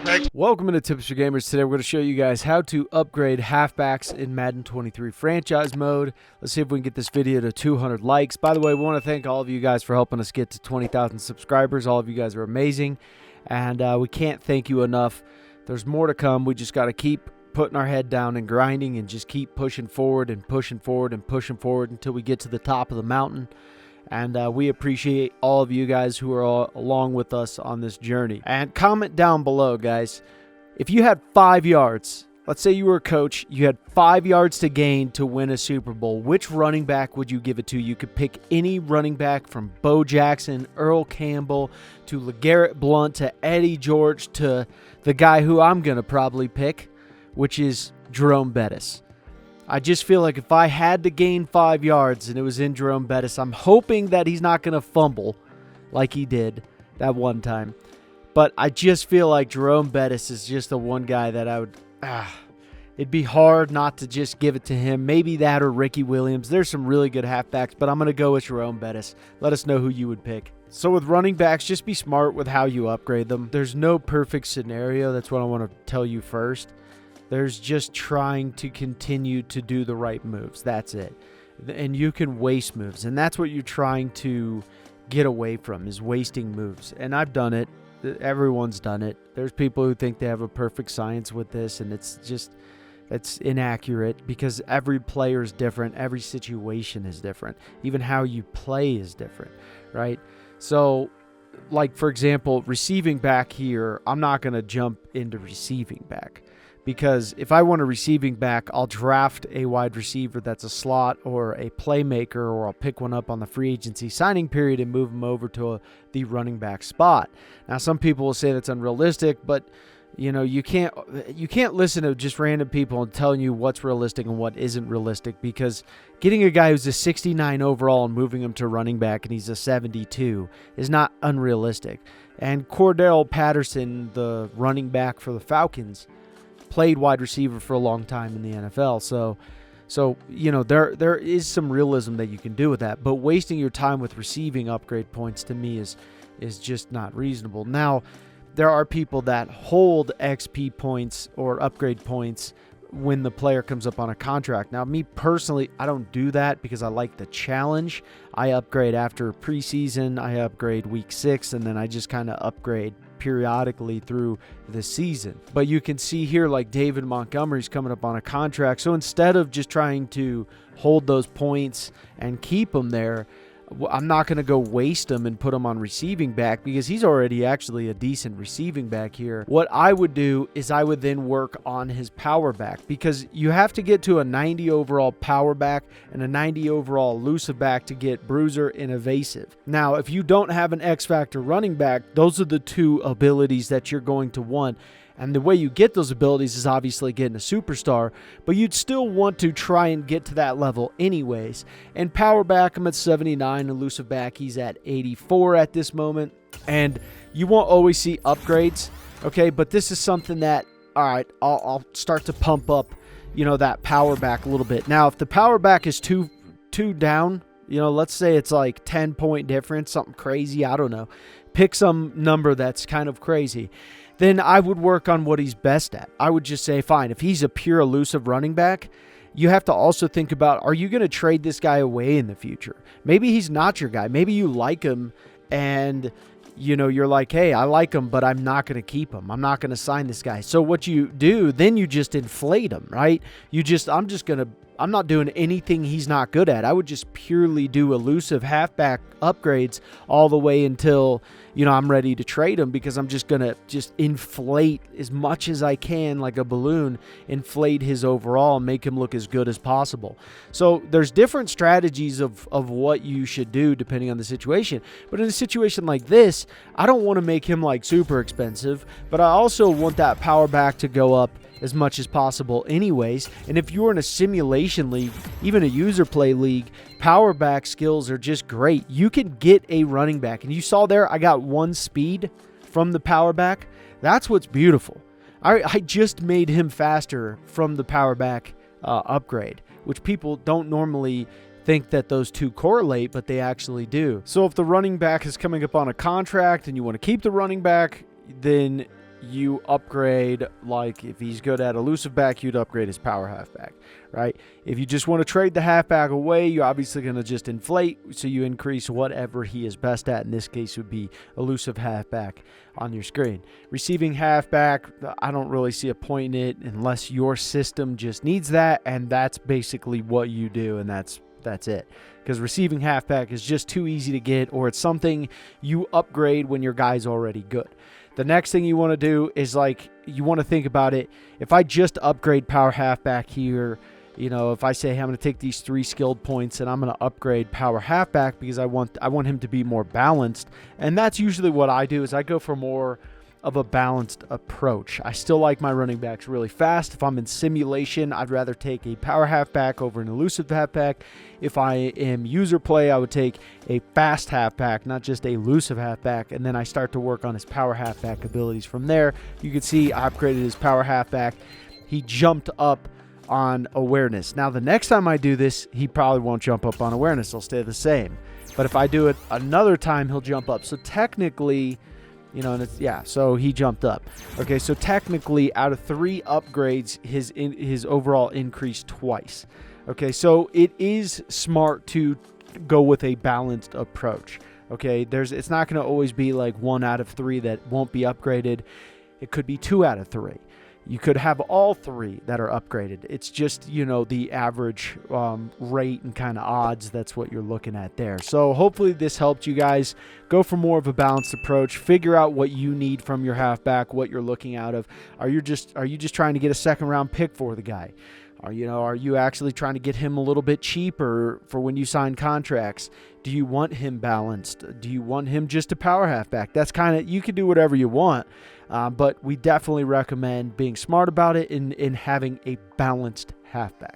Next. Welcome to T4G Gamers. Today we're going to show you guys how to upgrade halfbacks in Madden 23 franchise mode. Let's see if we can get this video to 200 likes. By the way, we want to thank all of you guys for helping us get to 20,000 subscribers. All of you guys are amazing, and we can't thank you enough. There's more to come. We just got to keep putting our head down and grinding and just keep pushing forward and pushing forward and pushing forward until we get to the top of the mountain. And we appreciate all of you guys who are along with us on this journey. And comment down below, guys, if you had 5 yards, let's say you were a coach, you had 5 yards to gain to win a Super Bowl, which running back would you give it to? You could pick any running back from Bo Jackson, Earl Campbell, to LeGarrette Blount, to Eddie George, to the guy who I'm going to probably pick, which is Jerome Bettis. I just feel like if I had to gain 5 yards and it was in Jerome Bettis, I'm hoping that he's not going to fumble like he did that one time. But I just feel like Jerome Bettis is just the one guy that I would... it'd be hard not to just give it to him. Maybe that or Ricky Williams. There's some really good halfbacks, but I'm going to go with Jerome Bettis. Let us know who you would pick. So with running backs, just be smart with how you upgrade them. There's no perfect scenario. That's what I want to tell you first. There's just trying to continue to do the right moves. That's it. And you can waste moves. And that's what you're trying to get away from, is wasting moves. And I've done it. Everyone's done it. There's people who think they have a perfect science with this, and it's inaccurate because every player is different. Every situation is different. Even how you play is different, right? So, like, for example, receiving back here, I'm not going to jump into receiving back. Because if I want a receiving back, I'll draft a wide receiver that's a slot or a playmaker, or I'll pick one up on the free agency signing period and move him over to the running back spot. Now, some people will say that's unrealistic, but you know, you can't listen to just random people and telling you what's realistic and what isn't realistic, because getting a guy who's a 69 overall and moving him to running back and he's a 72 is not unrealistic. And Cordell Patterson, the running back for the Falcons, played wide receiver for a long time in the NFL. So you know, there is some realism that you can do with that, but wasting your time with receiving upgrade points to me is just not reasonable. Now, there are people that hold XP points or upgrade points when the player comes up on a contract. Now, me personally, I don't do that because I like the challenge. I upgrade after preseason, I upgrade week 6, and then I just kind of upgrade periodically through the season. But you can see here, like, David Montgomery's coming up on a contract. So instead of just trying to hold those points and keep them there, I'm not going to go waste them and put them on receiving back because he's already actually a decent receiving back here. What I would do is I would then work on his power back, because you have to get to a 90 overall power back and a 90 overall elusive back to get bruiser and evasive. Now, if you don't have an X Factor running back, those are the two abilities that you're going to want. And the way you get those abilities is obviously getting a superstar, but you'd still want to try and get to that level anyways. And power back, I'm at 79. Elusive back, he's at 84 at this moment. And you won't always see upgrades, okay? But this is something that, all right, I'll start to pump up, you know, that power back a little bit. Now, if the power back is two down, you know, let's say it's like 10-point difference, something crazy, I don't know. Pick some number that's kind of crazy. Then I would work on what he's best at. I would just say, fine, if he's a pure elusive running back, you have to also think about, are you going to trade this guy away in the future? Maybe he's not your guy. Maybe you like him and, you know, you're like, hey, I like him, but I'm not going to keep him. I'm not going to sign this guy. So what you do, then you just inflate him, right? I'm not doing anything he's not good at. I would just purely do elusive halfback upgrades all the way until, you know, I'm ready to trade him, because I'm just going to inflate as much as I can, like a balloon, inflate his overall and make him look as good as possible. So there's different strategies of what you should do depending on the situation. But in a situation like this, I don't want to make him like super expensive, but I also want that power back to go up as much as possible anyways. And if you're in a simulation league, even a user play league, power back skills are just great. You can get a running back, and you saw there I got 1 speed from the power back. That's what's beautiful. I just made him faster from the power back upgrade, which people don't normally think that those two correlate, but they actually do. So if the running back is coming up on a contract and you want to keep the running back, then you upgrade, like if he's good at elusive back, you'd upgrade his power halfback, right? If you just want to trade the halfback away, you're obviously going to just inflate, so you increase whatever he is best at. In this case, would be elusive halfback on your screen. Receiving halfback, I don't really see a point in it unless your system just needs that, and that's basically what you do, and that's it. Because receiving halfback is just too easy to get, or it's something you upgrade when your guy's already good. The next thing you want to do is, like, you want to think about it. If I just upgrade power halfback here, you know, if I say, hey, I'm going to take these 3 skilled points and I'm going to upgrade power halfback because I want him to be more balanced. And that's usually what I do, is I go for more of a balanced approach. I still like my running backs really fast. If I'm in simulation, I'd rather take a power halfback over an elusive halfback. If I am user play, I would take a fast halfback, not just a elusive halfback, and then I start to work on his power halfback abilities from there. You can see I upgraded his power halfback. He jumped up on awareness. Now, the next time I do this, he probably won't jump up on awareness. He'll stay the same. But if I do it another time, he'll jump up. So technically, you know, and it's, yeah, so he jumped up. Okay, so technically, out of 3 upgrades, his overall increased twice. Okay, so it is smart to go with a balanced approach. Okay, it's not going to always be like 1 out of 3 that won't be upgraded. It could be 2 out of 3. You could have all 3 that are upgraded. It's just, you know, the average rate and kind of odds. That's what you're looking at there. So hopefully this helped you guys go for more of a balanced approach. Figure out what you need from your halfback, what you're looking out of. Are you just trying to get a 2nd round pick for the guy? Are you actually trying to get him a little bit cheaper for when you sign contracts? Do you want him balanced? Do you want him just a power halfback? That's kind of, you can do whatever you want, but we definitely recommend being smart about it and having a balanced halfback.